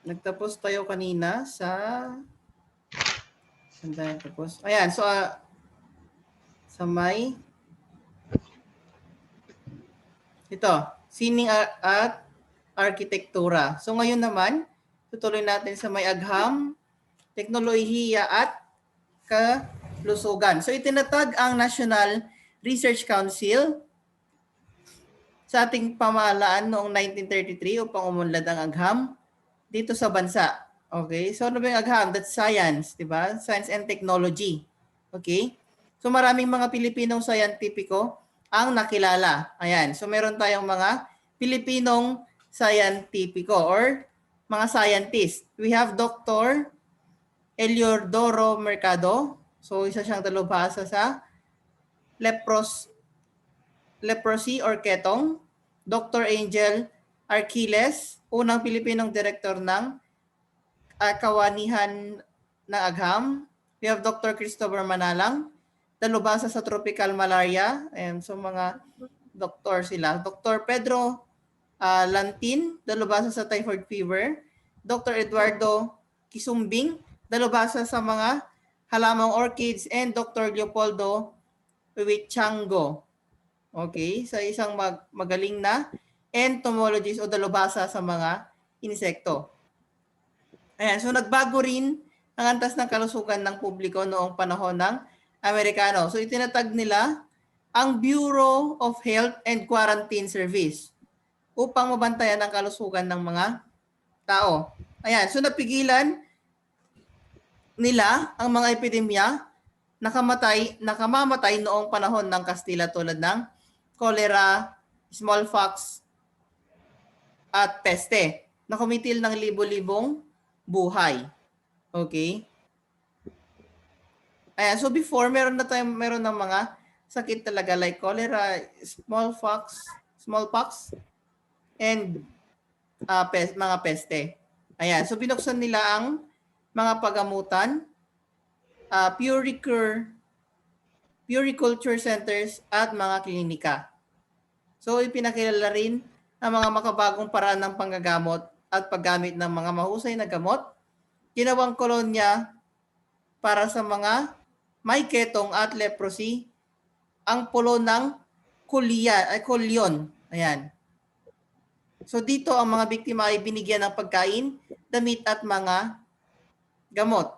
Nagtapos tayo kanina sa... Saan tayo tapos? Ayan, so sa may... Ito, sining at arkitektura. So ngayon naman, tutuloy natin sa may agham, teknolohiya at kalusugan. So itinatag ang National Research Council sa ating pamahalaan noong 1933 upang umunlad ang agham dito sa bansa. Okay? So ano ba yung agham? That's science, di ba? Science and technology. Okay? So maraming mga Pilipinong scientifico ang nakilala. Ayan. So meron tayong mga Pilipinong scientifico or mga scientist. We have Dr. Eliodoro Mercado. So isa siyang dalubhasa sa leprosy or ketong. Dr. Angel Arquiles, unang Pilipinong direktor ng kawanihan ng agham. We have Dr. Christopher Manalang, dalubhasa sa tropical malaria. And so mga doktor sila. Dr. Pedro Lantin, dalubhasa sa typhoid fever. Dr. Eduardo Kisumbing, dalubhasa sa mga halamang orchids. And Dr. Leopoldo Huichango. Okay, sa isang magaling na entomologist o dalubhasa sa mga insekto. Ayan, so nagbago rin ang antas ng kalusugan ng publiko noong panahon ng Amerikano. So itinatag nila ang Bureau of Health and Quarantine Service upang mabantayan ang kalusugan ng mga tao. Ayan, so napigilan nila ang mga epidemya nakamamatay noong panahon ng Kastila tulad ng cholera, smallpox, at peste na kumitil ng libo-libong buhay. Okay? Ayan, so before meron ng mga sakit talaga like cholera, smallpox and mga peste. Ayan, so binuksan nila ang mga pagamutan, puriculture centers at mga klinika. So ipinakilala rin ang mga makabagong paraan ng panggagamot at paggamit ng mga mahusay na gamot. Ginawang kolonya para sa mga may ketong at leprosy ang pulo ng kulyon. Ayan. So dito ang mga biktima ay binigyan ng pagkain, damit at mga gamot.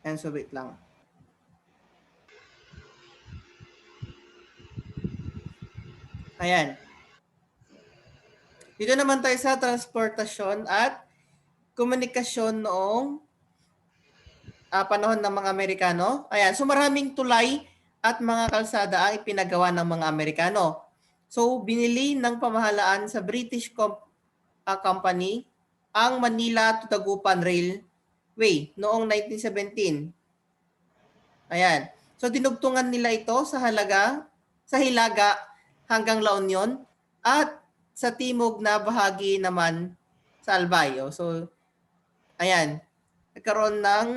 Ayan, so wait lang. Ayan. Dito naman tayo sa transportasyon at komunikasyon noong panahon ng mga Amerikano. Ayan, so maraming tulay at mga kalsada ang ipinagawa ng mga Amerikano. So binili ng pamahalaan sa British Company ang Manila to Dagupan Railway noong 1917. Ayan. So dinugtungan nila ito sa Hilaga hanggang La Union at sa timog na bahagi naman sa Albay. So ayan. Nagkaroon ng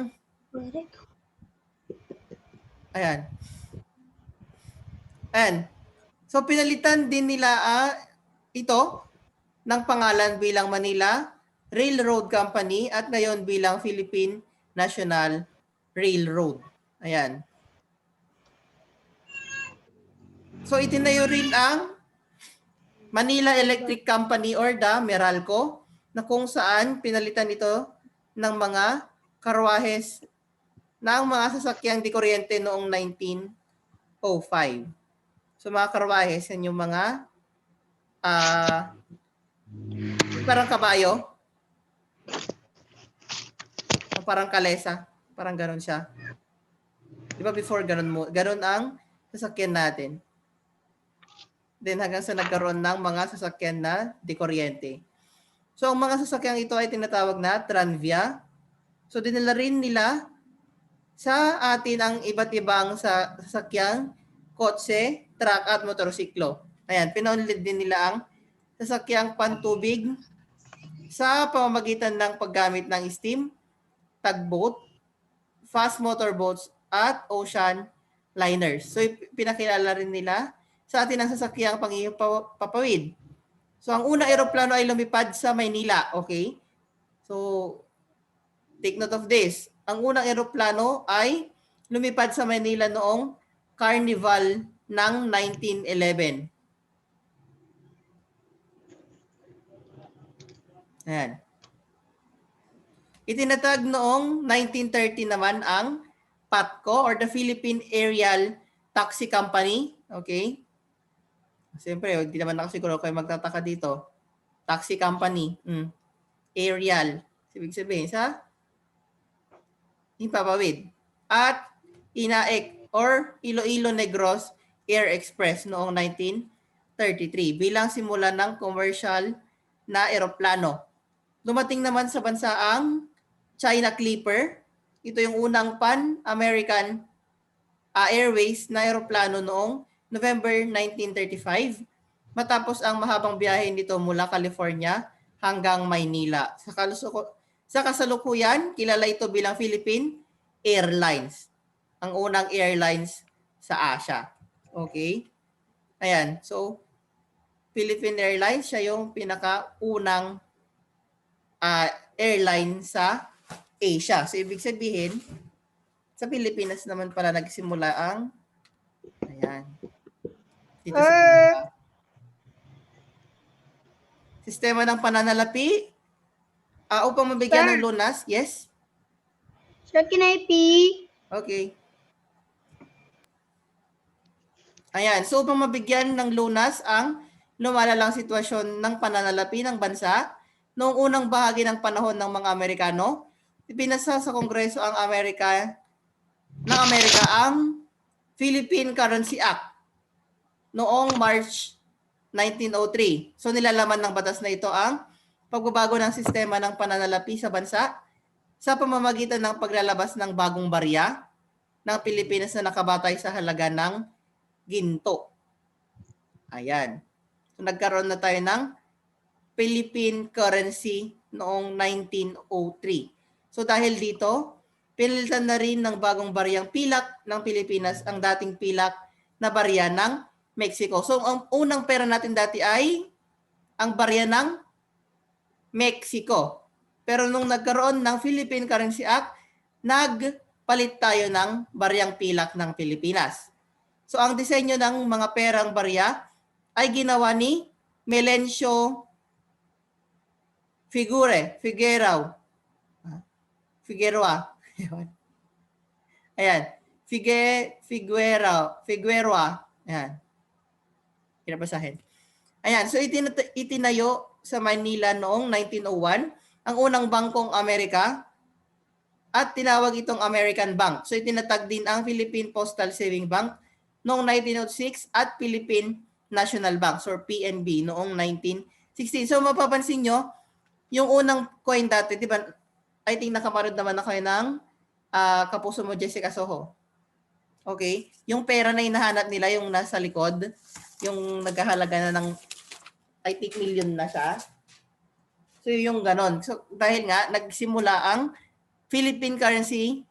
Ayan. So pinalitan din nila ito ng pangalan bilang Manila Railroad Company at ngayon bilang Philippine National Railroad. Ayan. So itinayo rin ang Manila Electric Company or the Meralco na kung saan pinalitan ito ng mga karwahes ng mga sasakyang di kuryente noong 1905. So mga karwahes, yan yung mga parang kabayo. Parang kalesa. Parang ganun siya. Di ba before ganun ang sasakyan natin. Then hanggang sa nagkaroon ng mga sasakyan na di kuryente. So ang mga sasakyang ito ay tinatawag na Tranvia. So dinala rin nila sa atin ang iba't ibang sasakyang kotse, truck at motorsiklo. Ayan, pinaunlad din nila ang sasakyang pantubig sa pamamagitan ng paggamit ng steam, tugboat, fast motorboats at ocean liners. So pinakilala rin nila sa atin ang sasakyang papawid. So, ang unang eroplano ay lumipad sa Maynila. Okay? So, take note of this. Ang unang eroplano ay lumipad sa Maynila noong Carnival ng 1911. Ayan. Itinatag noong 1930 naman ang PATCO or the Philippine Aerial Taxi Company. Okay? Siyempre, hindi naman ako siguro kayo magtataka dito. Taxi company. Aerial. Ibig sabihin sa Himpapawid. At INAEC or Iloilo Negros Air Express noong 1933 bilang simula ng commercial na eroplano. Dumating naman sa bansa ang China Clipper. Ito yung unang Pan-American Airways na eroplano noong November 1935 matapos ang mahabang biyahe nito mula California hanggang Maynila. Sa kasalukuyan, kilala ito bilang Philippine Airlines. Ang unang airlines sa Asia. Okay? Ayan. So, Philippine Airlines, siya yung pinakaunang airline sa Asia. So, ibig sabihin, sa Pilipinas naman pala nagsimula ang ayan. Dito sa sistema ng pananalapi upang mabigyan ng lunas. Yes? Sir, can I pee? Okay. Ayan. So, upang mabigyan ng lunas ang lumalalang sitwasyon ng pananalapi ng bansa noong unang bahagi ng panahon ng mga Amerikano, ipinasa sa Kongreso ng Amerika ang Philippine Currency Act noong March 1903. So nilalaman ng batas na ito ang pagbabago ng sistema ng pananalapi sa bansa sa pamamagitan ng paglalabas ng bagong barya ng Pilipinas na nakabatay sa halaga ng ginto. Ayan. So nagkaroon na tayo ng Philippine currency noong 1903. So dahil dito, pinilitan na rin ng bagong baryang pilak ng Pilipinas ang dating pilak na barya ng Mexico. So ang unang pera natin dati ay ang barya ng Mexico. Pero nung nagkaroon ng Philippine Currency Act, nagpalit tayo ng baryang pilak ng Pilipinas. So ang disenyo ng mga perang barya ay ginawa ni Melencio Figueroa. Ayan. Figueroa. Ayan. Kinabasahin. Ayan. So itinayo sa Manila noong 1901 ang unang bangkong Amerika at tinawag itong American Bank. So itinatag din ang Philippine Postal Saving Bank noong 1906 at Philippine National Bank or PNB noong 1916. So mapapansin nyo, yung unang coin dati, di ba, I think nakaparod naman na kayo ng kapuso mo, Jessica Soho. Okay? Yung pera na hinahanap nila, yung nasa likod, yung nagkahalaga na ng, I think, million na siya. So yung ganon. So dahil nga, nagsimula ang Philippine currency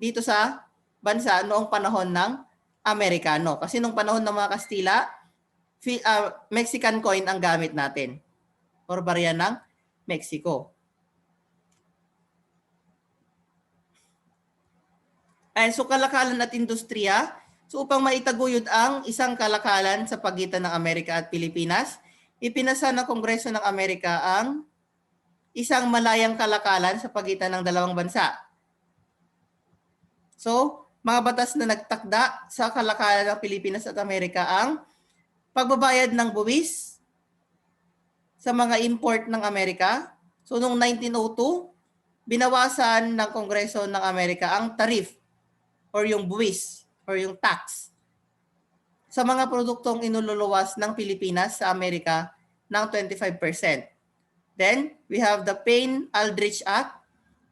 dito sa bansa noong panahon ng Amerikano. Kasi nung panahon ng mga Kastila, Mexican coin ang gamit natin. Or barya ng Mexico. Ayan, so kalakalan at industriya. So upang maitaguyod ang isang kalakalan sa pagitan ng Amerika at Pilipinas, ipinasa ng Kongreso ng Amerika ang isang malayang kalakalan sa pagitan ng dalawang bansa. So, mga batas na nagtakda sa kalakalan ng Pilipinas at Amerika ang pagbabayad ng buwis sa mga import ng Amerika. So, noong 1902, binawasan ng Kongreso ng Amerika ang tarif or yung buwis or yung tax sa mga produktong inululuwas ng Pilipinas sa Amerika ng 25%. Then, we have the Payne-Aldrich Act.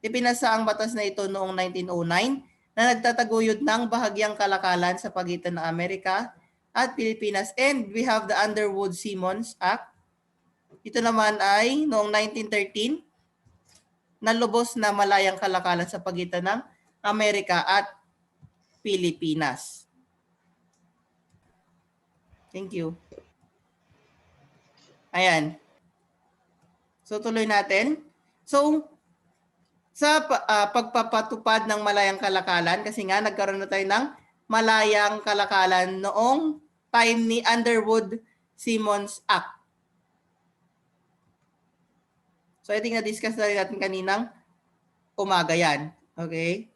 Ipinasa ang batas na ito noong 1909 na nagtataguyod ng bahagyang kalakalan sa pagitan ng Amerika at Pilipinas. And we have the Underwood-Simmons Act. Ito naman ay noong 1913 na lubos na malayang kalakalan sa pagitan ng Amerika at Pilipinas. Thank you. Ayan. So tuloy natin. So sa pagpapatupad ng malayang kalakalan, kasi nga nagkaroon na tayo ng malayang kalakalan noong time ni Underwood Simmons Act. So I think na-discuss na rin natin kaninang umaga yan. Okay?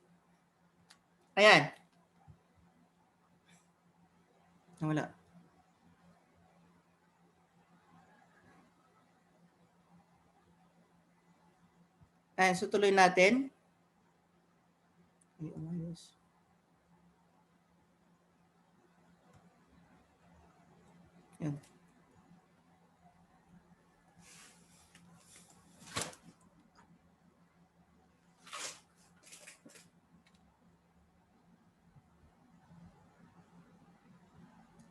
Ayan. Wala. Ayan, so tuloy natin. Ay, umayos. Ayan.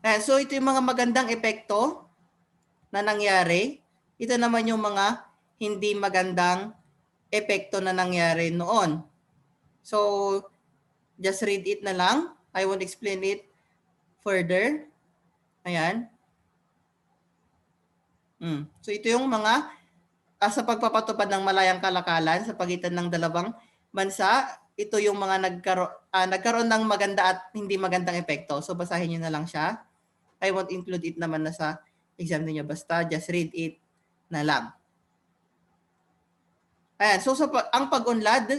Ayan, so ito yung mga magandang epekto na nangyari. Ito naman yung mga hindi magandang epekto na nangyari noon. So, just read it na lang. I won't explain it further. Ayan. So, ito yung mga sa pagpapatupad ng malayang kalakalan sa pagitan ng dalawang bansa. Ito yung mga nagkaroon ng maganda at hindi magandang epekto. So, basahin nyo na lang siya. I won't include it naman na sa exam niyo. Basta just read it na lang. Ayan. So, ang pag-unlad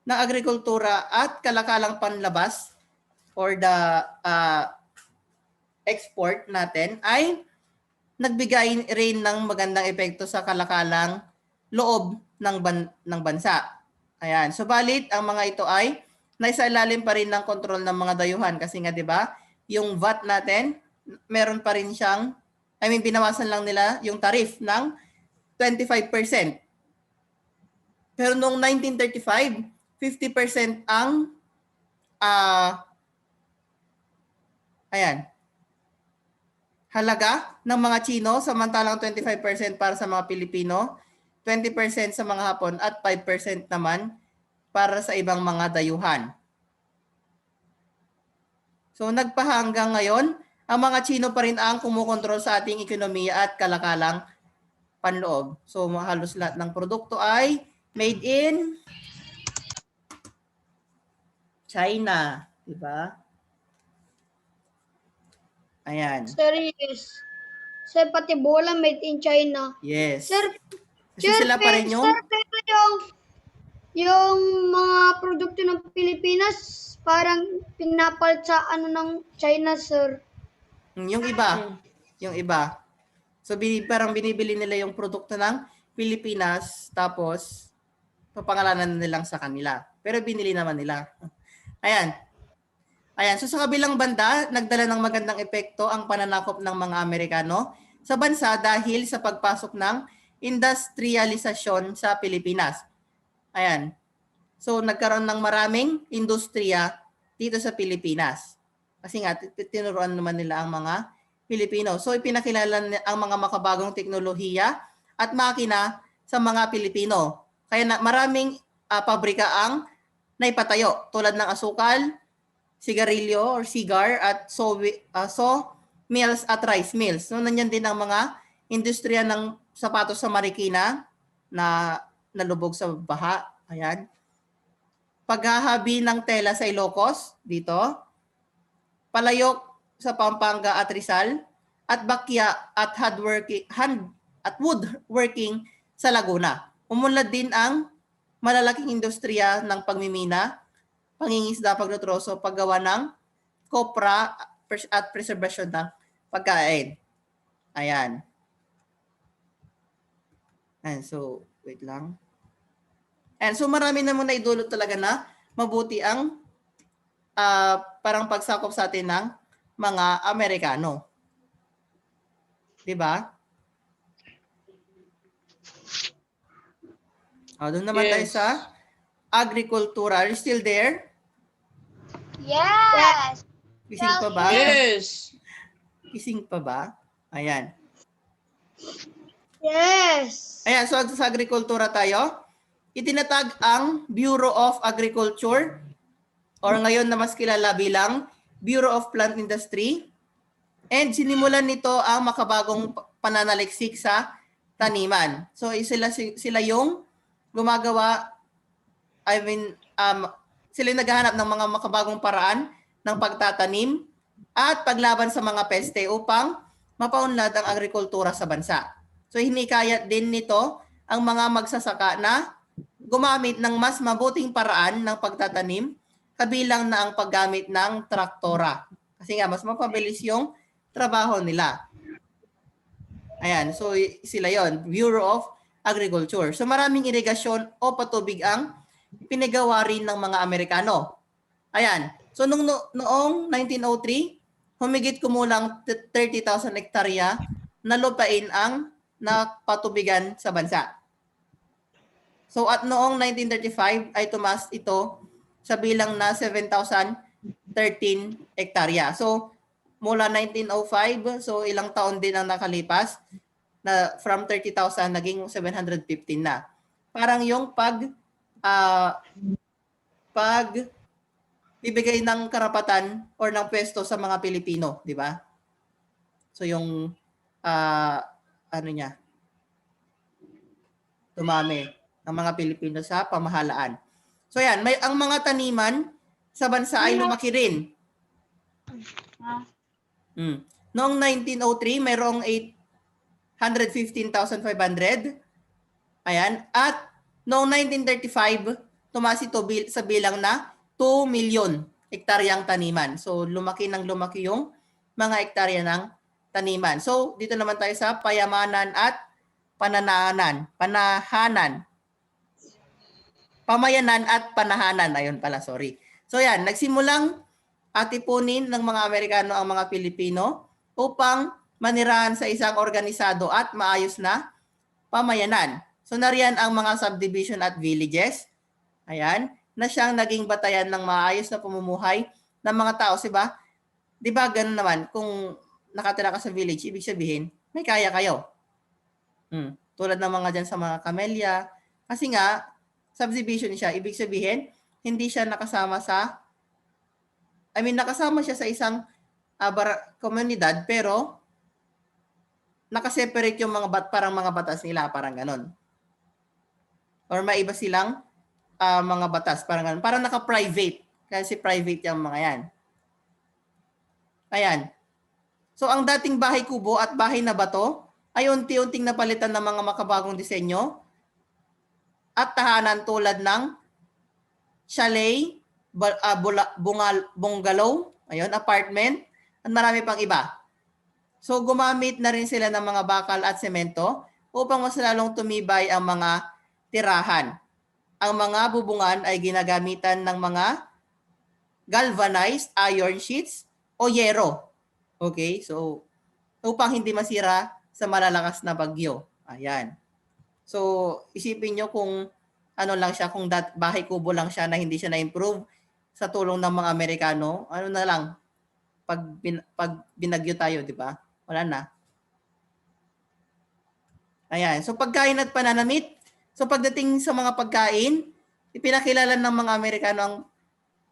ng agrikultura at kalakalang panlabas or the export natin ay nagbigay rin ng magandang epekto sa kalakalang loob ng bansa. Ayan. Subalit, ang mga ito ay naisailalim pa rin ng kontrol ng mga dayuhan kasi nga 'di ba, yung VAT natin, meron pa rin siyang binawasan lang nila yung tarif ng 25%. Pero noong 1935, 50% ang halaga ng mga Chino, samantalang 25% para sa mga Pilipino, 20% sa mga Hapon at 5% naman para sa ibang mga dayuhan. So nagpahanggang ngayon, ang mga Chino pa rin ang kumukontrol sa ating ekonomiya at kalakalang panloob. So halos lahat ng produkto ay made in China, di ba? Ayan. Sir, yes. Sir, pati bola made in China. Yes. Sir, kasi sila pa rin yung... Sir, pero yung mga produkto ng Pilipinas, parang pinapalit sa ng China, sir. Yung iba. Yung iba. So, parang binibili nila yung produkto ng Pilipinas, tapos papangalanan nilang sa kanila. Pero binili naman nila. Ayan. Ayan. So, sa kabilang banda, nagdala ng magandang epekto ang pananakop ng mga Amerikano sa bansa dahil sa pagpasok ng industrialisasyon sa Pilipinas. Ayan. So, nagkaroon ng maraming industriya dito sa Pilipinas. Kasi nga, tinuruan naman nila ang mga Pilipino. So, ipinakilala ang mga makabagong teknolohiya at makina sa mga Pilipino. Kaya maraming pabrika ang naipatayo tulad ng asukal, sigarilyo or cigar at mills at rice mills. So, nanyan din ang mga industriya ng sapatos sa Marikina na nalubog sa baha. Ayan. Paghahabi ng tela sa Ilocos, dito. Palayok sa Pampanga at Rizal. At bakya at woodworking sa Laguna. Umunlad din ang malalaking industriya ng pagmimina, pangingisda, pagnutroso, paggawa ng kopra at preservation ng pagkain. Ayan. And so, wait lang. And so marami naman na idulot talaga na mabuti ang parang pagsakop sa atin ng mga Amerikano. 'Di ba? Doon naman tayo sa agrikultura. Are you still there? Yes. Gising pa ba? Yes. Gising pa ba? Ayan. Yes. Ayan, so sa agrikultura tayo. Itinatag ang Bureau of Agriculture or ngayon na mas kilala bilang Bureau of Plant Industry And sinimulan nito ang makabagong pananaliksik sa taniman. So sila yung gumagawa, sila yung naghahanap ng mga makabagong paraan ng pagtatanim at paglaban sa mga peste upang mapaunlad ang agrikultura sa bansa. So hinikayat din nito ang mga magsasaka na gumamit ng mas mabuting paraan ng pagtatanim, kabilang na ang paggamit ng traktora. Kasi nga, mas mapabilis yung trabaho nila. Ayan, so sila yon, Bureau of Agriculture. So maraming irigasyon o patubig ang pinagawa rin ng mga Amerikano. Ayan, so noong 1903, humigit kumulang 30,000 hektarya na lupain ang napatubigan sa bansa. So at noong 1935 ay tumaas ito sa bilang na 7,013 hektarya. So mula 1905, so ilang taon din ang nakalipas na from 30,000 naging 715 na. Parang yung pag bibigay ng karapatan or ng pwesto sa mga Pilipino, di ba? So yung ano niya, dumami ng mga Pilipino sa pamahalaan. So yan, ang mga taniman sa bansa ay lumaki rin. Noong 1903, mayroong 815,500. Ayan. At noong 1935, tumaas ito sa bilang na 2 million hektaryang taniman. So lumaki yung mga hektarya ng taniman. So dito naman tayo sa payamanan at pamayanan at panahanan. Ayun pala, sorry. So yan, nagsimulang atipunin ng mga Amerikano ang mga Pilipino upang manirahan sa isang organisado at maayos na pamayanan. So nariyan ang mga subdivision at villages. Ayan, na siyang naging batayan ng maayos na pamumuhay ng mga tao, diba? Diba ganun naman, kung nakatira ka sa village, ibig sabihin, may kaya kayo. Tulad ng mga dyan sa mga camellia. Kasi nga, subdivision siya. Ibig sabihin, hindi siya nakasama nakasama siya sa isang komunidad, pero nakaseparate yung parang mga batas nila, parang ganon. Or may iba silang mga batas, parang ganon. Parang naka-private. Kasi private yung mga yan. Ayan. So, ang dating bahay kubo at bahay na bato ay unti-unting napalitan ng mga makabagong disenyo at tahanan tulad ng chalet, bungalow, ayun, apartment, at marami pang iba. So gumamit na rin sila ng mga bakal at semento upang mas lalong tumibay ang mga tirahan. Ang mga bubungan ay ginagamitan ng mga galvanized iron sheets o yero. Okay, so upang hindi masira sa malalakas na bagyo. Ayan. So, isipin nyo kung ano lang siya, kung bahay kubo lang siya na hindi siya na-improve sa tulong ng mga Amerikano, ano na lang, pag binagyo tayo, di ba? Wala na. Ayan. So, pagkain at pananamit. So, pagdating sa mga pagkain, ipinakilala ng mga Amerikano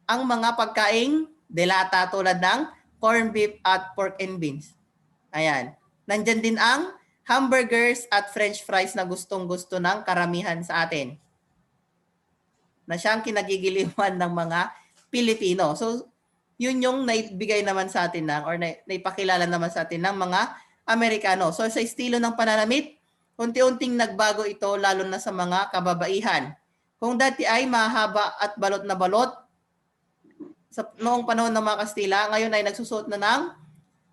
ang mga pagkaing delata tulad ng corned beef at pork and beans. Ayan. Nandyan din ang hamburgers at french fries na gustong-gusto ng karamihan sa atin, na siyang kinagigiliwan ng mga Pilipino. So, yun yung naibigay naman sa atin or naipakilala naman sa atin ng mga Amerikano. So, sa estilo ng pananamit, unti-unting nagbago ito lalo na sa mga kababaihan. Kung dati ay mahaba at balot na balot, noong panahon ng mga Kastila, ngayon ay nagsusuot na ng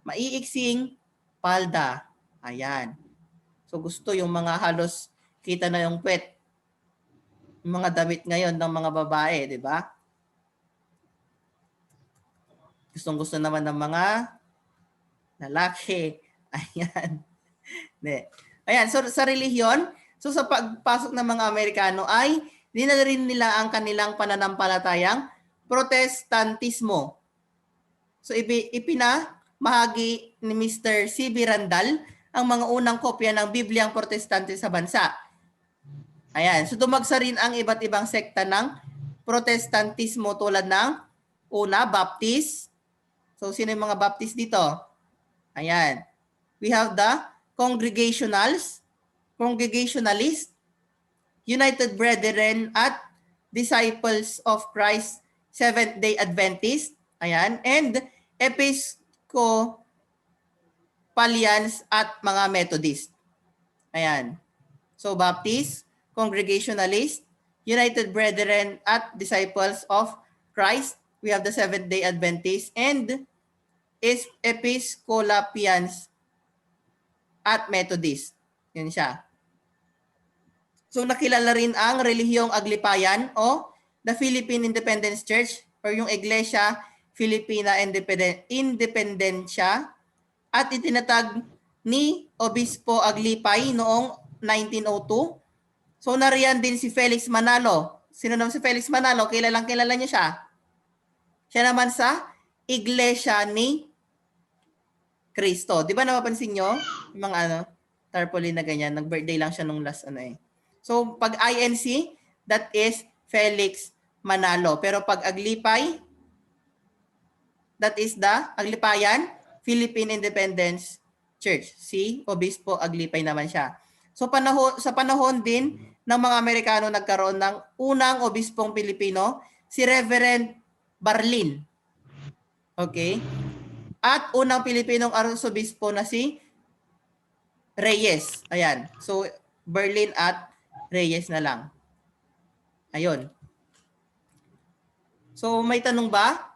maiiksing palda. Ayan. So gusto yung mga halos kita na yung puwet. Yung mga damit ngayon ng mga babae, di ba? Gustong-gusto naman ng mga lalaki. Ayan. Ayan, so sa relihiyon, so sa pagpasok ng mga Amerikano ay dinala rin nila ang kanilang pananampalatayang Protestantismo. So ipinamahagi ni Mr. C.B. Randall ang mga unang kopya ng Bibliang Protestante sa bansa. Ayan, so dumagsa rin ang iba't ibang sekta ng Protestantismo tulad ng una, Baptist. So sino yung mga Baptist dito? Ayan. We have the Congregationalists, United Brethren at Disciples of Christ, Seventh-day Adventist. Ayan. And Episcopalians at mga Methodist. Ayan. So Baptist, Congregationalist, United Brethren at Disciples of Christ. We have the Seventh-day Adventist and Episcopalians at Methodist. Yan siya. So nakilala rin ang relihiyong Aglipayan o the Philippine Independence Church or yung Iglesia Filipina Independencia at itinatag ni Obispo Aglipay noong 1902. So nariyan din si Felix Manalo. Sino naman si Felix Manalo? Kilala niyo siya. Siya naman sa Iglesia ni Cristo. Di ba napapansin nyo? Yung mga tarpaulin na ganyan. Nag-birthday lang siya nung last So pag INC, that is Felix Manalo. Pero pag Aglipay, that is the Aglipayan Philippine Independence Church. Si Obispo Aglipay naman siya. So sa panahon din ng mga Amerikano nagkaroon ng unang obispong Pilipino, si Reverend Barlin. Okay? At unang Pilipinong arsobispo na si Reyes. Ayan. So Berlin at Reyes na lang. Ayun. So may tanong ba?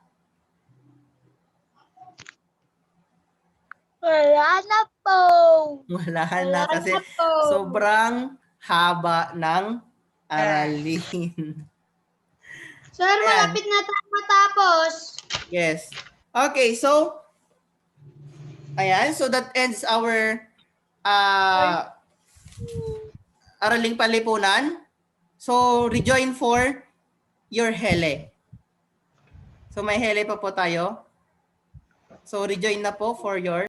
Wala na po. Wala na kasi sobrang haba ng aralin. Sir, malapit na tayo matapos. Yes. Okay, so ayan, so that ends our araling palipunan. So rejoin for your hele. So may hele pa po tayo. So rejoin na po for your